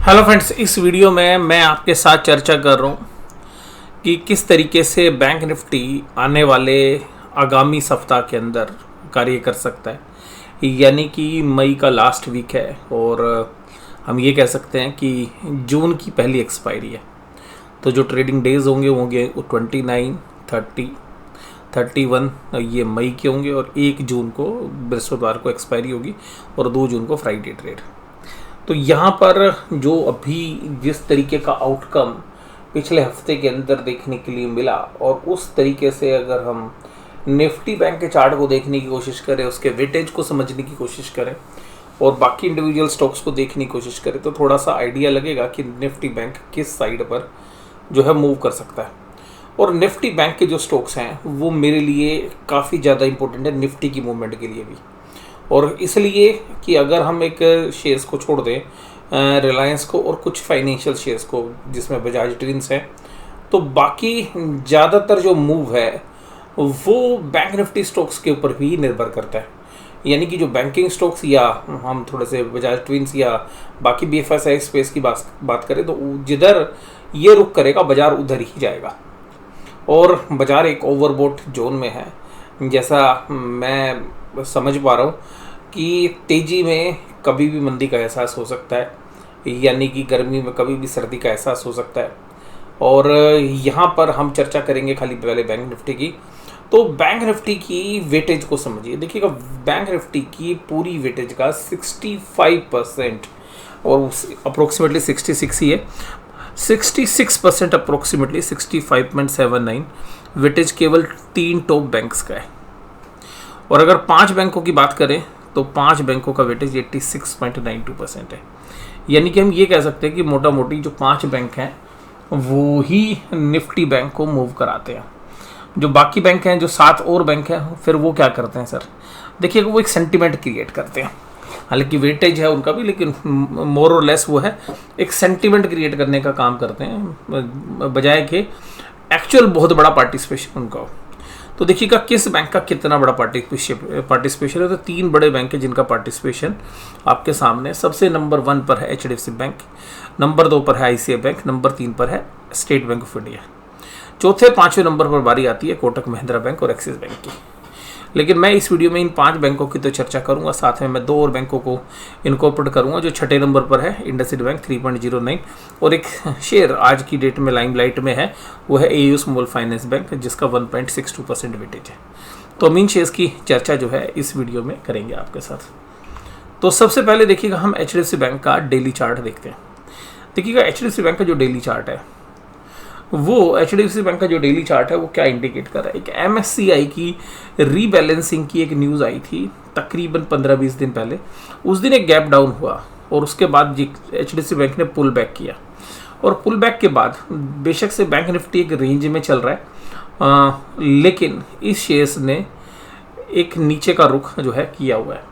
Hello friends, इस video में मैं आपके साथ चर्चा कर रहा हूँ कि किस तरीके से बैंक निफ्टी आने वाले आगामी सप्ताह के अंदर कार्य कर सकता है। यानी कि मई का लास्ट वीक है और हम ये कह सकते हैं कि जून की पहली एक्सपायरी है। तो जो ट्रेडिंग डेज होंगे वो 29, 30, 31 ये मई के होंगे और 1 जून को बृहस्पतिवार को एक्सपायरी होगी और 2 जून को फ्राइडे ट्रेड। तो यहाँ पर जो अभी जिस तरीके का आउटकम पिछले हफ्ते के अंदर देखने के लिए मिला और उस तरीके से अगर हम निफ्टी बैंक के चार्ट को देखने की कोशिश करें, उसके वेटेज को समझने की कोशिश करें और बाकी इंडिविजुअल स्टॉक्स को देखने की कोशिश करें तो थोड़ा सा आइडिया लगेगा कि निफ्टी बैंक किस साइड पर जो है मूव कर सकता है। और निफ्टी बैंक के जो स्टॉक्स हैं वो मेरे लिए काफ़ी ज़्यादा इंपॉर्टेंट है निफ्टी की मूवमेंट के लिए भी, और इसलिए कि अगर हम एक शेयर्स को छोड़ दें रिलायंस को और कुछ फाइनेंशियल शेयर्स को जिसमें बजाज ट्विंस है, तो बाकी ज़्यादातर जो मूव है वो बैंक निफ्टी स्टॉक्स के ऊपर भी निर्भर करता है। यानी कि जो बैंकिंग स्टॉक्स या हम थोड़े से बजाज ट्विंस या बाकी BFSI स्पेस की बात करें तो जिधर ये रुख करेगा बाजार उधर ही जाएगा और बाजार एक ओवरबॉट जोन में है। जैसा मैं समझ पा रहा हूँ कि तेज़ी में कभी भी मंदी का एहसास हो सकता है, यानी कि गर्मी में कभी भी सर्दी का एहसास हो सकता है। और यहाँ पर हम चर्चा करेंगे खाली पहले बैंक निफ्टी की। तो बैंक निफ्टी की वेटेज को समझिए। देखिएगा, बैंक निफ्टी की पूरी वेटेज का 65% और अप्रोक्सीमेटली 66 ही है, 66% अप्रोक्सीमेटली 65.79 वेटेज केवल 3 टॉप बैंक्स का है। और अगर 5 बैंकों की बात करें तो 5 बैंकों का वेटेज 86.92% है। यानी कि हम ये कह सकते हैं कि मोटा मोटी जो 5 बैंक हैं वो ही निफ्टी बैंक को मूव कराते हैं। जो बाकी बैंक हैं, जो 7 और बैंक हैं, फिर वो क्या करते हैं सर? देखिए, वो एक सेंटिमेंट क्रिएट करते हैं। हालांकि वेटेज है उनका भी, लेकिन मोर और लेस वो है एक सेंटिमेंट क्रिएट करने का काम करते हैं बजाय के एक्चुअल बहुत बड़ा पार्टिसिपेशन उनका हो। तो देखिएगा किस बैंक का कितना बड़ा पार्टिसिपेशन है। तो 3 बड़े बैंक है जिनका पार्टिसिपेशन आपके सामने। सबसे नंबर 1 पर है HDFC बैंक, नंबर 2 पर है ICICI बैंक, नंबर 3 पर है स्टेट बैंक ऑफ इंडिया। चौथे 5वें नंबर पर बारी आती है कोटक महिंद्रा बैंक और एक्सिस बैंक की। लेकिन मैं इस वीडियो में इन 5 बैंकों की तो चर्चा करूंगा, साथ में मैं 2 और बैंकों को इनकॉर्पोरेट करूंगा। जो छठे नंबर पर है इंडसइंड बैंक 3.09 और एक शेयर आज की डेट में लाइमलाइट में है वो है AU स्मॉल फाइनेंस बैंक जिसका 1.62% वेटेज है। तो हम इन शेयर्स की चर्चा जो है इस वीडियो में करेंगे आपके साथ। तो सबसे पहले देखिएगा हम HDFC बैंक का डेली चार्ट देखते हैं। देखिएगा HDFC बैंक का जो डेली चार्ट है वो HDFC बैंक का जो डेली चार्ट है वो क्या इंडिकेट कर रहा है। एक MSCI की रीबैलेंसिंग की एक न्यूज़ आई थी तकरीबन 15-20 दिन पहले। उस दिन एक गैप डाउन हुआ और उसके बाद HDFC बैंक ने पुल बैक किया और पुल बैक के बाद बेशक से बैंक निफ्टी एक रेंज में चल रहा है, लेकिन इस शेयर्स ने एक नीचे का रुख जो है किया हुआ है।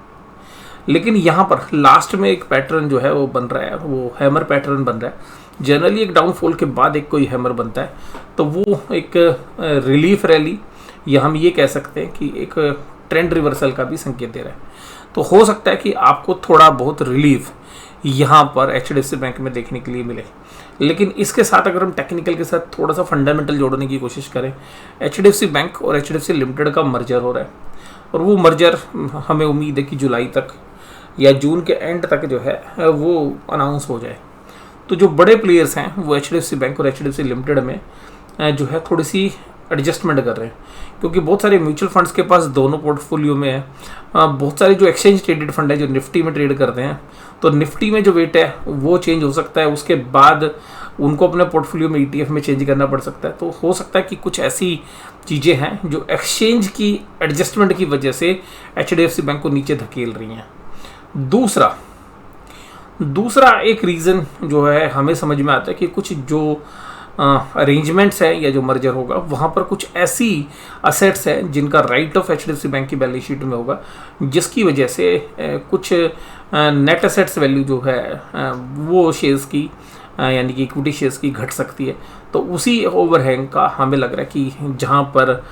लेकिन यहाँ पर लास्ट में एक पैटर्न जो है वो बन रहा है, वो हैमर पैटर्न बन रहा है। जनरली एक डाउनफॉल के बाद एक कोई हैमर बनता है तो वो एक रिलीफ रैली या हम ये कह सकते हैं कि एक ट्रेंड रिवर्सल का भी संकेत दे रहा है। तो हो सकता है कि आपको थोड़ा बहुत रिलीफ यहाँ पर HDFC बैंक में देखने के लिए मिले। लेकिन इसके साथ अगर हम टेक्निकल के साथ थोड़ा सा फंडामेंटल जोड़ने की कोशिश करें, HDFC बैंक और HDFC लिमिटेड का मर्जर हो रहा है और वो मर्जर हमें उम्मीद है कि जुलाई तक या जून के एंड तक जो है वो अनाउंस हो जाए। तो जो बड़े प्लेयर्स हैं वो HDFC बैंक और HDFC लिमिटेड में जो है थोड़ी सी एडजस्टमेंट कर रहे हैं, क्योंकि बहुत सारे म्यूचुअल फंड्स के पास दोनों पोर्टफोलियो में है। बहुत सारे जो एक्सचेंज ट्रेडेड फंड है जो निफ्टी में ट्रेड करते हैं, तो निफ्टी में जो वेट है वो चेंज हो सकता है, उसके बाद उनको अपने पोर्टफोलियो में ETF में चेंज करना पड़ सकता है। तो हो सकता है कि कुछ ऐसी चीज़ें हैं जो एक्सचेंज की एडजस्टमेंट की वजह से HDFC बैंक को नीचे धकेल रही हैं। दूसरा एक रीज़न जो है हमें समझ में आता है कि कुछ जो अरेंजमेंट्स है या जो मर्जर होगा वहाँ पर कुछ ऐसी असेट्स हैं जिनका राइट ऑफ HDFC बैंक की बैलेंस शीट में होगा, जिसकी वजह से कुछ नेट असेट्स वैल्यू जो है वो शेयर्स की यानी कि इक्विटी शेयर्स की घट सकती है। तो उसी ओवरहैंग का हमें लग रहा है कि जहाँ पर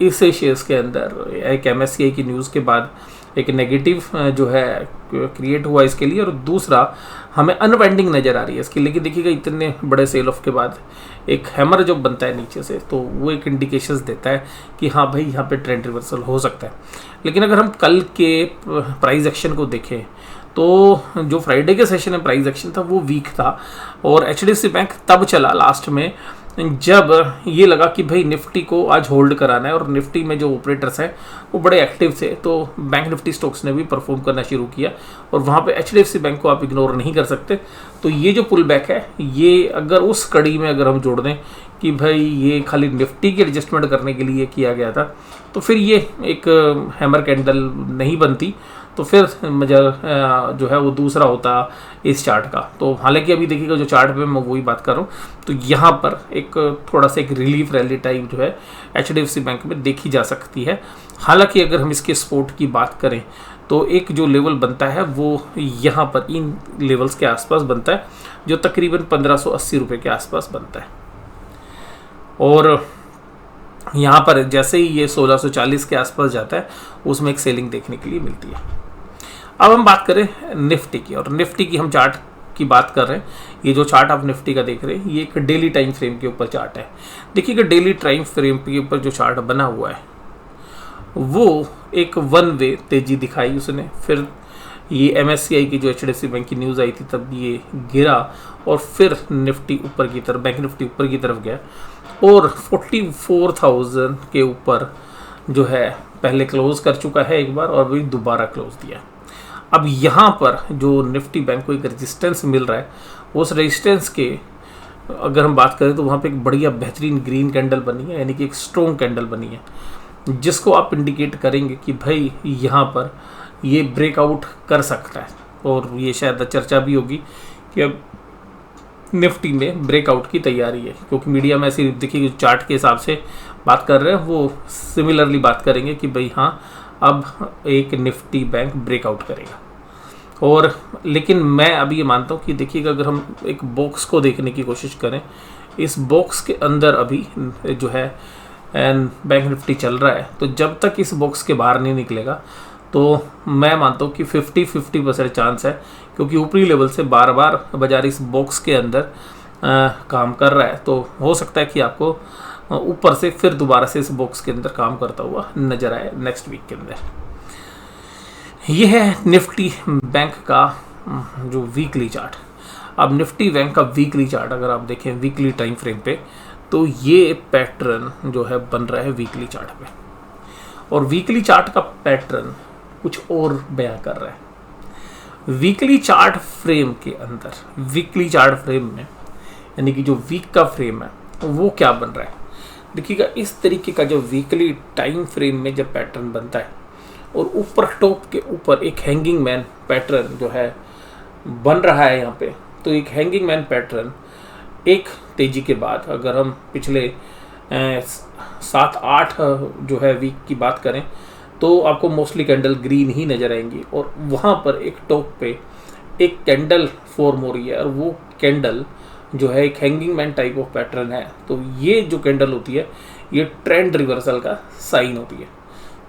इस शेयर्स के अंदर एक MSCI की न्यूज़ के बाद एक नेगेटिव जो है क्रिएट हुआ इसके लिए, और दूसरा हमें अनवाइंडिंग नज़र आ रही है इसकी। लेकिन देखिएगा इतने बड़े सेल ऑफ के बाद एक हैमर जो बनता है नीचे से, तो वो एक इंडिकेशंस देता है कि हाँ भाई यहाँ पे ट्रेंड रिवर्सल हो सकता है। लेकिन अगर हम कल के प्राइस एक्शन को देखें तो जो फ्राइडे के सेशन में प्राइस एक्शन था वो वीक था, और HDFC बैंक तब चला लास्ट में जब ये लगा कि भाई निफ्टी को आज होल्ड कराना है, और निफ्टी में जो ऑपरेटर्स हैं वो बड़े एक्टिव थे, तो बैंक निफ्टी स्टॉक्स ने भी परफॉर्म करना शुरू किया, और वहाँ पे HDFC बैंक को आप इग्नोर नहीं कर सकते। तो ये जो पुल बैक है, ये अगर उस कड़ी में अगर हम जोड़ दें कि भाई ये खाली निफ्टी की एडजस्टमेंट करने के लिए किया गया था, तो फिर ये एक हैमर कैंडल नहीं बनती, तो फिर मजा जो है वो दूसरा होता इस चार्ट का। तो हालांकि अभी देखिएगा जो चार्ट पे मैं वही बात कर रहा हूँ, तो यहाँ पर एक थोड़ा सा एक रिलीफ रैली टाइप जो है HDFC बैंक में देखी जा सकती है। हालांकि अगर हम इसके सपोर्ट की बात करें तो एक जो लेवल बनता है वो यहाँ पर इन लेवल्स के आसपास बनता है, जो तकरीबन 1580 रुपये के आसपास बनता है, और यहाँ पर जैसे ही ये 1640 के आसपास जाता है उसमें एक सेलिंग देखने के लिए मिलती है। अब हम बात करें निफ्टी की, और निफ्टी की हम चार्ट की बात कर रहे हैं। ये जो चार्ट आप निफ्टी का देख रहे हैं ये एक डेली टाइम फ्रेम के ऊपर चार्ट है। देखिएगा डेली टाइम फ्रेम के ऊपर जो चार्ट बना हुआ है वो एक वन वे तेजी दिखाई उसने, फिर ये MSCI की जो HDFC बैंक की न्यूज़ आई थी तब ये गिरा, और फिर निफ्टी ऊपर की तरफ, बैंक निफ्टी ऊपर की तरफ गया, और 44,000 के ऊपर जो है पहले क्लोज कर चुका है एक बार, और भी दोबारा क्लोज दिया। अब यहाँ पर जो निफ्टी बैंक को एक रेजिस्टेंस मिल रहा है, उस रेजिस्टेंस के अगर हम बात करें तो वहाँ पे एक बढ़िया बेहतरीन ग्रीन कैंडल बनी है, यानी कि एक स्ट्रॉन्ग कैंडल बनी है, जिसको आप इंडिकेट करेंगे कि भाई यहाँ पर ये ब्रेकआउट कर सकता है। और ये शायद चर्चा भी होगी कि अब निफ्टी में ब्रेकआउट की तैयारी है, क्योंकि मीडिया में ऐसी देखिए चार्ट के हिसाब से बात कर रहे हैं, वो सिमिलरली बात करेंगे कि भाई हाँ अब एक निफ्टी बैंक ब्रेकआउट करेगा। और लेकिन मैं अभी ये मानता हूँ कि देखिएगा अगर हम एक बॉक्स को देखने की कोशिश करें, इस बॉक्स के अंदर अभी जो है बैंक निफ्टी चल रहा है, तो जब तक इस बॉक्स के बाहर नहीं निकलेगा तो मैं मानता हूँ कि 50-50% चांस है, क्योंकि ऊपरी लेवल से बार बार बाजार इस बॉक्स के अंदर काम कर रहा है। तो हो सकता है कि आपको ऊपर से फिर दोबारा से इस बॉक्स के अंदर काम करता हुआ नजर आए नेक्स्ट वीक के अंदर। यह है निफ्टी बैंक का जो वीकली चार्ट। अब निफ्टी बैंक का वीकली चार्ट अगर आप देखें वीकली टाइम फ्रेम पे, तो ये पैटर्न जो है बन रहा है वीकली चार्ट पे, और वीकली चार्ट का पैटर्न कुछ और बयां कर रहा है। वीकली चार्ट फ्रेम के अंदर, वीकली चार्ट फ्रेम में यानी कि जो वीक का फ्रेम है वो क्या बन रहा है, देखिएगा इस तरीके का जो वीकली टाइम फ्रेम में जब पैटर्न बनता है और ऊपर टॉप के ऊपर एक हैंगिंग मैन पैटर्न जो है बन रहा है यहाँ पे, तो एक हैंगिंग मैन पैटर्न एक तेजी के बाद अगर हम पिछले 7-8 जो है वीक की बात करें तो आपको मोस्टली कैंडल ग्रीन ही नज़र आएंगी, और वहाँ पर एक टॉप पे एक कैंडल फॉर्म हो रही है, और वो कैंडल जो है एक hanging man type of pattern है। तो ये जो कैंडल होती है ये ट्रेंड रिवर्सल का साइन होती है।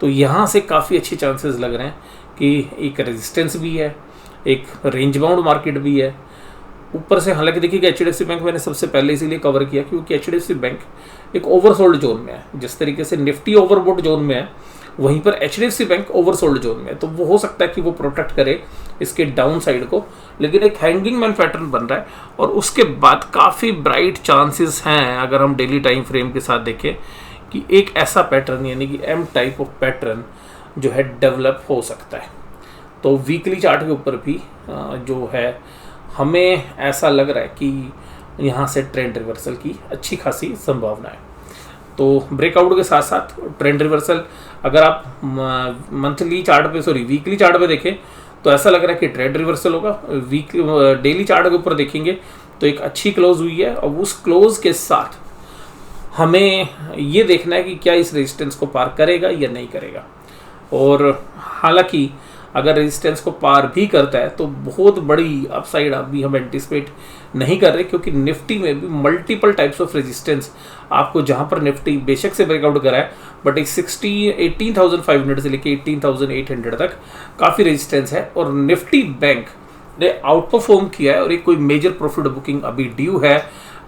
तो यहाँ से काफ़ी अच्छे चांसेस लग रहे हैं कि एक रेजिस्टेंस भी है, एक रेंज बाउंड मार्केट भी है ऊपर से। हालांकि देखिए HDFC बैंक मैंने सबसे पहले इसीलिए कवर किया क्योंकि HDFC बैंक एक ओवरसोल्ड जोन में है। जिस तरीके से निफ्टी ओवरबॉट जोन में है, वहीं पर HDFC बैंक ओवरसोल्ड जोन में है, तो वो हो सकता है कि वो प्रोटेक्ट करे इसके डाउन साइड को। लेकिन एक हैंगिंग मैन पैटर्न बन रहा है, और उसके बाद काफ़ी ब्राइट चांसेस हैं अगर हम डेली टाइम फ्रेम के साथ देखें कि एक ऐसा पैटर्न यानी कि M टाइप ऑफ पैटर्न जो है डेवलप हो सकता है। तो वीकली चार्ट के ऊपर भी जो है हमें ऐसा लग रहा है कि यहाँ से ट्रेंड रिवर्सल की अच्छी खासी संभावना है। तो ब्रेकआउट के साथ साथ ट्रेंड रिवर्सल अगर आप वीकली चार्ट पे देखें तो ऐसा लग रहा है कि ट्रेंड रिवर्सल होगा। डेली चार्ट के ऊपर देखेंगे तो एक अच्छी क्लोज हुई है, और उस क्लोज के साथ हमें ये देखना है कि क्या इस रेजिस्टेंस को पार करेगा या नहीं करेगा। और हालांकि अगर रेजिस्टेंस को पार भी करता है तो बहुत बड़ी अपसाइड अभी हम एंटिसिपेट नहीं कर रहे, क्योंकि निफ्टी में भी मल्टीपल टाइप्स ऑफ रेजिस्टेंस आपको, जहां पर निफ्टी बेशक से ब्रेकआउट करा है, बट एक 18,500 से लेके 18,800 तक काफ़ी रेजिस्टेंस है। और निफ्टी बैंक ने आउट परफॉर्म किया है और एक कोई मेजर प्रॉफिट बुकिंग अभी ड्यू है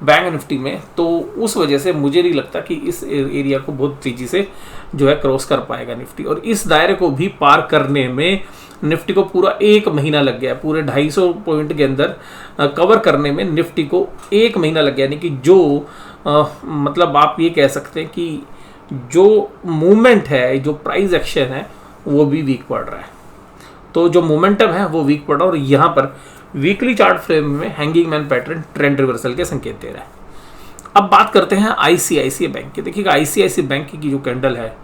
बैंक निफ्टी में, तो उस वजह से मुझे नहीं लगता कि इस एरिया को बहुत तेजी से जो है क्रॉस कर पाएगा निफ्टी। और इस दायरे को भी पार करने में निफ्टी को पूरा 1 महीना लग गया है, पूरे 250 पॉइंट के अंदर कवर करने में निफ्टी को 1 महीना लग गया। यानी कि जो मतलब आप ये कह सकते हैं कि जो मूवमेंट है, जो प्राइस एक्शन है, वो भी वीक पड़ रहा है। तो जो मोमेंटम है वो वीक पड़ रहा है, और यहाँ पर वीकली चार्ट फ्रेम में hanging man pattern trend reversal के संकेत दे रहा है। अब बात करते हैं आईसीआईसीआई बैंक की। देखिएगा आईसीआईसीआई बैंक की जो कैंडल है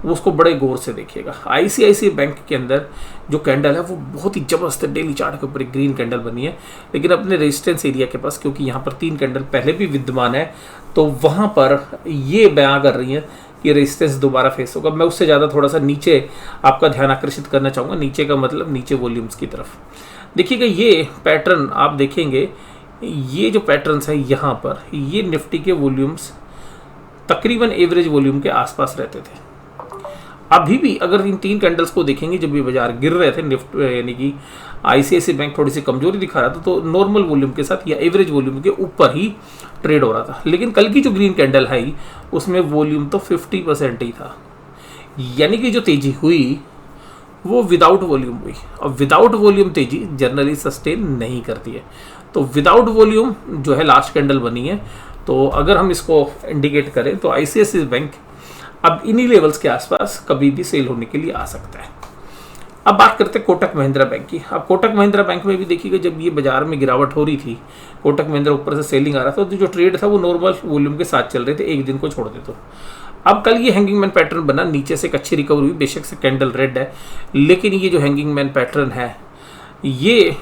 वो उसको बड़े गौर से देखिएगा। आईसीआईसीआई बैंक के अंदर जो कैंडल है वो बहुत ही जबरदस्त डेली चार्ट के ऊपर एक ग्रीन कैंडल बनी है, लेकिन अपने रेजिस्टेंस एरिया के पास, क्योंकि यहाँ पर 3 कैंडल पहले भी विद्यमान है, तो वहाँ पर ये बयां कर रही है कि रेजिस्टेंस दोबारा फेस होगा। मैं उससे ज़्यादा थोड़ा सा नीचे आपका ध्यान आकर्षित करना चाहूँगा, नीचे का मतलब नीचे वॉल्यूम्स की तरफ। देखिएगा ये पैटर्न आप देखेंगे, ये जो पैटर्न्स है यहाँ पर, ये निफ्टी के वॉल्यूम्स तकरीबन एवरेज वॉल्यूम के आसपास रहते थे। अभी भी अगर इन 3 कैंडल्स को देखेंगे, जब ये बाजार गिर रहे थे, निफ्टी यानी कि आईसीआईसीआई बैंक थोड़ी सी कमजोरी दिखा रहा था, तो नॉर्मल वॉल्यूम के साथ या एवरेज वॉल्यूम के ऊपर ही ट्रेड हो रहा था। लेकिन कल की जो ग्रीन कैंडल है उसमें वॉल्यूम तो 50% ही था, यानी कि जो तेजी हुई वो विदाउट वॉल्यूम हुई। और विदाउट वॉल्यूम तेजी जनरली सस्टेन नहीं करती है। तो विदाउट वॉल्यूम जो है लास्ट कैंडल बनी है, तो अगर हम इसको इंडिकेट करें तो आईसीआईसीआई बैंक अब इन्हीं लेवल्स के आसपास कभी भी सेल होने के लिए आ सकता है। अब बात करते हैं कोटक महिंद्रा बैंक की। अब कोटक महिंद्रा बैंक में भी देखिएगा, जब ये बाजार में गिरावट हो रही थी, कोटक महिंद्रा ऊपर से सेलिंग आ रहा था, तो जो ट्रेड था वो नॉर्मल वॉल्यूम के साथ चल रहे थे, एक दिन को छोड़ दे तो। अब कल ये हैंगिंग मैन पैटर्न बना, नीचे से एक अच्छी रिकवरी हुई, बेशक से कैंडल रेड है, लेकिन ये जो हैंगिंग मैन पैटर्न है ये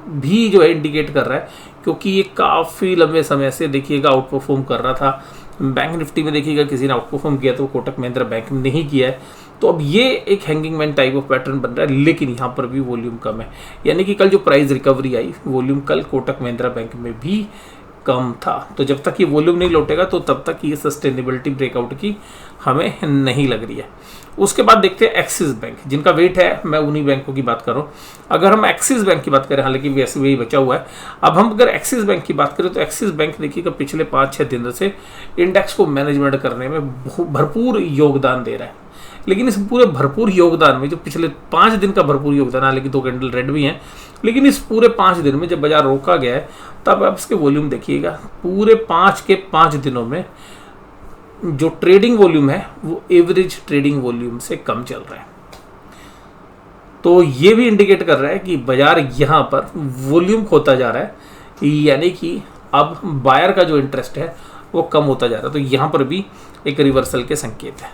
भी जो है इंडिकेट कर रहा है, क्योंकि ये काफ़ी लंबे समय से देखिएगा आउट परफॉर्म कर रहा था। बैंक निफ्टी में देखिएगा किसी ने आउट परफॉर्म किया तो कोटक महिंद्रा बैंक ने नहीं किया है। तो अब ये एक hanging man type of pattern बन रहा है, लेकिन यहाँ पर भी वॉल्यूम कम है। यानी कि कल जो प्राइस रिकवरी आई, वॉल्यूम कल कोटक महिंद्रा बैंक में भी कम था। तो जब तक ये वॉल्यूम नहीं लौटेगा तो तब तक ये सस्टेनेबिलिटी ब्रेकआउट की हमें नहीं लग रही है। उसके बाद देखते हैं एक्सिस बैंक, जिनका वेट है, मैं उन्हीं बैंकों की बात कर रहा हूँ। अगर हम एक्सिस बैंक की बात करें, हालांकि वैसे वही बचा हुआ है, अब हम अगर एक्सिस बैंक की बात करें तो एक्सिस बैंक देखिएगा पिछले 5-6 दिन से इंडेक्स को मैनेजमेंट करने में भरपूर योगदान दे रहा है। लेकिन इस पूरे भरपूर योगदान में, जो पिछले 5 दिन का भरपूर योगदान, हालांकि 2 कैंडल रेड भी हैं, लेकिन इस पूरे 5 दिन में जब बाजार रोका गया है, तब आप इसके वॉल्यूम देखिएगा, पूरे 5 के 5 दिनों में जो ट्रेडिंग वॉल्यूम है वो एवरेज ट्रेडिंग वॉल्यूम से कम चल रहा है। तो ये भी इंडिकेट कर रहा है कि बाजार यहाँ पर वॉल्यूम खोता जा रहा है, यानी कि अब बायर का जो इंटरेस्ट है वो कम होता जा रहा है। तो यहाँ पर भी एक रिवर्सल के संकेत है।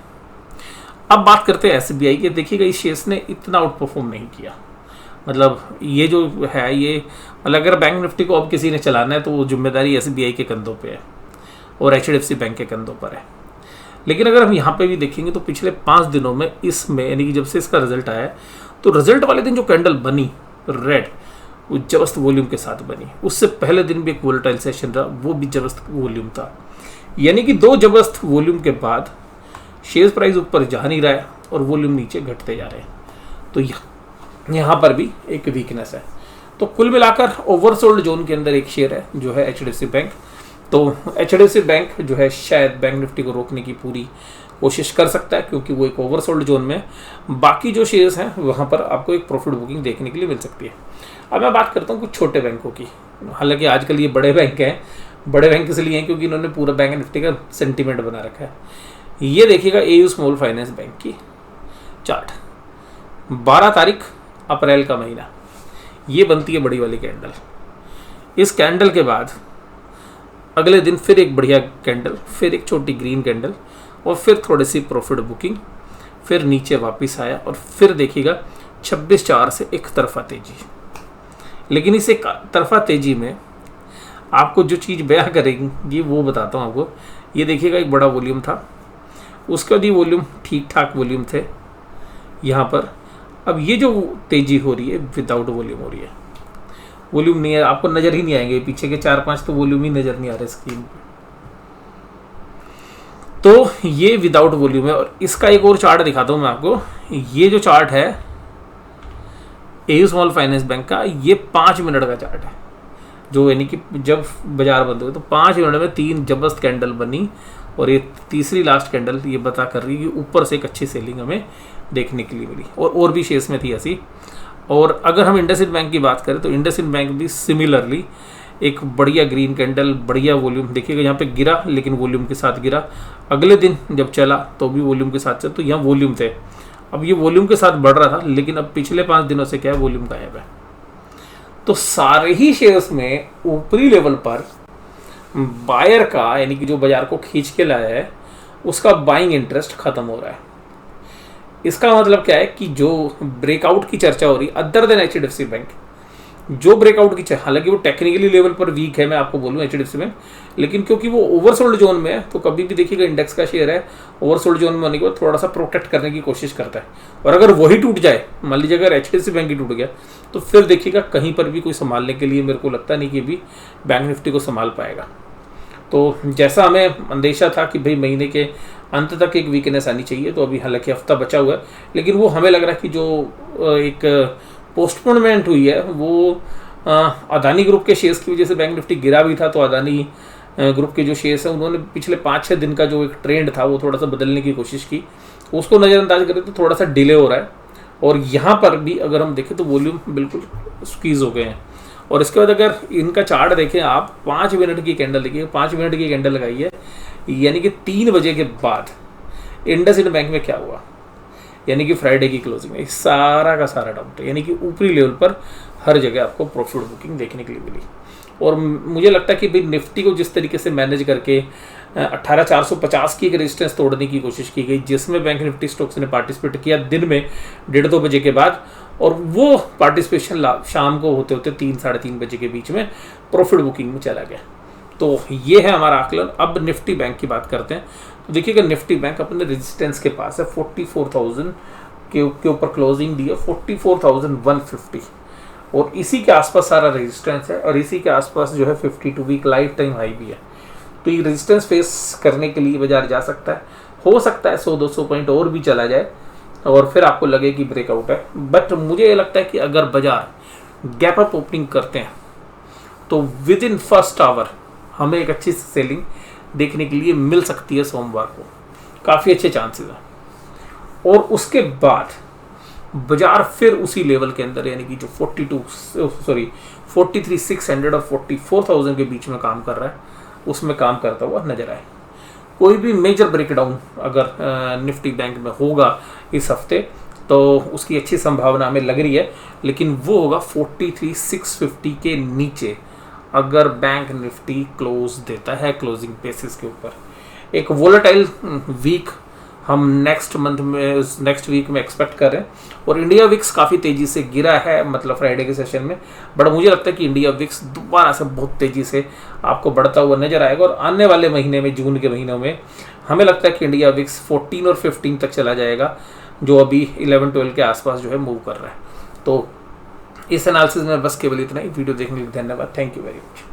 अब बात करते हैं एसबीआई के। देखिएगा इस शेयर्स ने इतना आउट परफॉर्म नहीं किया, मतलब ये जो है ये, मतलब अगर बैंक निफ्टी को अब किसी ने चलाना है तो वो जिम्मेदारी एसबीआई के कंधों पे है और एचडीएफसी बैंक के कंधों पर है। लेकिन अगर हम यहाँ पे भी देखेंगे तो पिछले 5 दिनों में इसमें, यानी कि जब से इसका रिजल्ट आया है, तो रिजल्ट वाले दिन जो कैंडल बनी रेड, वो जबरदस्त वॉल्यूम के साथ बनी। उससे पहले दिन भी एक वोलेटाइल सेशन रहा, वो भी जबरदस्त वॉल्यूम था। यानी कि 2 जबरदस्त वॉल्यूम के बाद शेयर प्राइस ऊपर जा नहीं रहा है और वॉल्यूम नीचे घटते जा रहे हैं। तो यहाँ पर भी एक वीकनेस है। तो कुल मिलाकर ओवरसोल्ड जोन के अंदर एक शेयर है जो है एचडीएफसी बैंक। तो एचडीएफसी बैंक जो है शायद बैंक निफ्टी को रोकने की पूरी कोशिश कर सकता है, क्योंकि वो एक ओवरसोल्ड जोन में। बाकी जो शेयर्स हैं वहाँ पर आपको एक प्रॉफिट बुकिंग देखने के लिए मिल सकती है। अब मैं बात करता हूँ कुछ छोटे बैंकों की। हालांकि आजकल ये बड़े बैंक हैं, बड़े बैंक इसलिए हैं क्योंकि इन्होंने पूरा बैंक निफ्टी का सेंटीमेंट बना रखा है। ये देखिएगा एयू स्मॉल फाइनेंस बैंक की चार्ट, 12 तारीख अप्रैल का महीना, ये बनती है बड़ी वाली कैंडल। इस कैंडल के बाद अगले दिन फिर एक बढ़िया कैंडल, फिर एक छोटी ग्रीन कैंडल, और फिर थोड़ी सी प्रॉफिट बुकिंग, फिर नीचे वापस आया, और फिर देखिएगा 26/4 से एक तरफा तेजी। लेकिन इस एक तरफा तेजी में आपको जो चीज़ बयां करेगी वो बताता हूँ आपको। ये देखिएगा एक बड़ा वॉल्यूम था, उसके बाद ये वॉल्यूम ठीक ठाक वॉल्यूम थे यहाँ पर। अब ये जो तेजी हो रही है विदाउट वॉल्यूम हो रही है, वॉल्यूम नहीं है, आपको नजर ही नहीं आएंगे पीछे के 4-5 तो वॉल्यूम ही नजर नहीं आ रहे स्क्रीन पे। तो ये विदाउट वॉल्यूम है। और इसका एक और चार्ट दिखाता हूं मैं आपको। ये जो चार्ट है एयू स्मॉल फाइनेंस बैंक का, ये 5 मिनट का चार्ट है, जो यानी कि जब बाजार बंद हुए तो 5 मिनट में 3 जबरदस्त कैंडल बनी और ये तीसरी लास्ट कैंडल ये बता कर रही है कि ऊपर से एक अच्छी सेलिंग हमें देखने के लिए मिली, और भी शेयर्स में थी ऐसी। और अगर हम इंडसइंड बैंक की बात करें तो इंडसइंड बैंक भी सिमिलरली एक बढ़िया ग्रीन कैंडल, बढ़िया वॉल्यूम, देखिएगा यहाँ पे गिरा लेकिन वॉल्यूम के साथ गिरा। अगले दिन जब चला तो भी वॉल्यूम के साथ चला, तो यहाँ वॉल्यूम थे। अब ये वॉल्यूम के साथ बढ़ रहा था, लेकिन अब पिछले 5 दिनों से क्या है, वॉल्यूम गायब है। तो सारे ही शेयर्स में ऊपरी लेवल पर बायर का, यानी कि जो बाजार को खींच के लाया है, उसका बाइंग इंटरेस्ट खत्म हो रहा है। इसका मतलब क्या है कि जो ब्रेकआउट की चर्चा हो रही है अदर देन एचडीएफसी बैंक, जो ब्रेकआउट की चर्चा, हालांकि वो टेक्निकली लेवल पर वीक है, मैं आपको बोलूँ एचडीएफसी बैंक, लेकिन क्योंकि वो ओवरसोल्ड जोन में है, तो कभी भी देखिएगा इंडेक्स का शेयर है ओवरसोल्ड जोन में होने के बाद थोड़ा सा प्रोटेक्ट करने की कोशिश करता है। और अगर वही टूट जाए, मान लीजिए अगर एचडीएफसी बैंक ही टूट गया, तो फिर देखिएगा कहीं पर भी कोई संभालने के लिए मेरे को लगता नहीं कि अभी बैंक निफ्टी को संभाल पाएगा। तो जैसा हमें अंदेशा था कि भाई महीने के अंत तक एक वीकनेस आनी चाहिए, तो अभी हालांकि हफ्ता बचा हुआ है, लेकिन वो हमें लग रहा है कि जो एक पोस्टपोनमेंट हुई है वो अदानी ग्रुप के शेयर्स की वजह से बैंक निफ्टी गिरा भी था। तो अदानी ग्रुप के जो शेयर्स हैं उन्होंने पिछले 5-6 दिन का जो एक ट्रेंड था वो थोड़ा सा बदलने की कोशिश की, उसको नज़रअंदाज करें तो थोड़ा सा डिले हो रहा है। और यहाँ पर भी अगर हम देखें तो वॉल्यूम बिल्कुल स्क्वीज हो गए हैं। और इसके बाद अगर इनका चार्ट देखें आप, 5 मिनट की कैंडल देखिए, 5 मिनट की कैंडल लगाई है, यानी कि 3 बजे के बाद इंडसइंड बैंक में क्या हुआ, यानी कि फ्राइडे की क्लोजिंग में सारा का सारा डाउन है, यानी कि ऊपरी लेवल पर हर जगह आपको प्रॉफिट बुकिंग देखने के लिए मिली। और मुझे लगता है कि भाई निफ्टी को जिस तरीके से मैनेज करके 18,450 की एक रेजिस्टेंस तोड़ने की कोशिश की गई, जिसमें बैंक निफ्टी स्टॉक्स ने पार्टिसिपेट किया दिन में 1:30-2 बजे के बाद, और वो पार्टिसिपेशन शाम को होते होते 3-3:30 बजे के बीच में प्रॉफिट बुकिंग में चला गया। तो ये है हमारा आकलन। अब निफ्टी बैंक की बात करते हैं। तो देखिएगा निफ्टी बैंक अपने रेजिस्टेंस के पास है, 44,000 के ऊपर क्लोजिंग दी है, 44,150, और इसी के आसपास सारा रेजिस्टेंस है, और इसी के आसपास जो है 52 वीक लाइफ टाइम हाई भी है। तो ये रेजिस्टेंस फेस करने के लिए बाजार जा सकता है, हो सकता है 100-200 पॉइंट और भी चला जाए और फिर आपको लगे कि ब्रेकआउट है। बट मुझे ये लगता है कि अगर बाजार गैप अप ओपनिंग करते हैं तो विद इन फर्स्ट आवर हमें एक अच्छी सेलिंग देखने के लिए मिल सकती है सोमवार को, काफ़ी अच्छे चांसेस हैं। और उसके बाद बाजार फिर उसी लेवल के अंदर, यानी कि जो 43,600 और 44,000 के बीच में काम कर रहा है, उसमें काम करता हुआ नजर आए। कोई भी मेजर ब्रेकडाउन अगर निफ्टी बैंक में होगा इस हफ्ते तो उसकी अच्छी संभावना हमें लग रही है, लेकिन वो होगा 43,650 के नीचे अगर बैंक निफ्टी क्लोज देता है क्लोजिंग बेसिस के ऊपर। एक वोलेटाइल वीक हम नेक्स्ट वीक में एक्सपेक्ट कर रहे हैं। और इंडिया विक्स काफ़ी तेज़ी से गिरा है, मतलब फ्राइडे के सेशन में, बट मुझे लगता है कि इंडिया विक्स दोबारा से बहुत तेज़ी से आपको बढ़ता हुआ नजर आएगा। और आने वाले महीने में, जून के महीनों में, हमें लगता है कि इंडिया विक्स 14 और 15 तक चला जाएगा, जो अभी 11-12 के आसपास जो है मूव कर रहा है। तो इस एनालिसिस में बस केवल इतना ही। वीडियो देखने के लिए धन्यवाद। Thank you very much.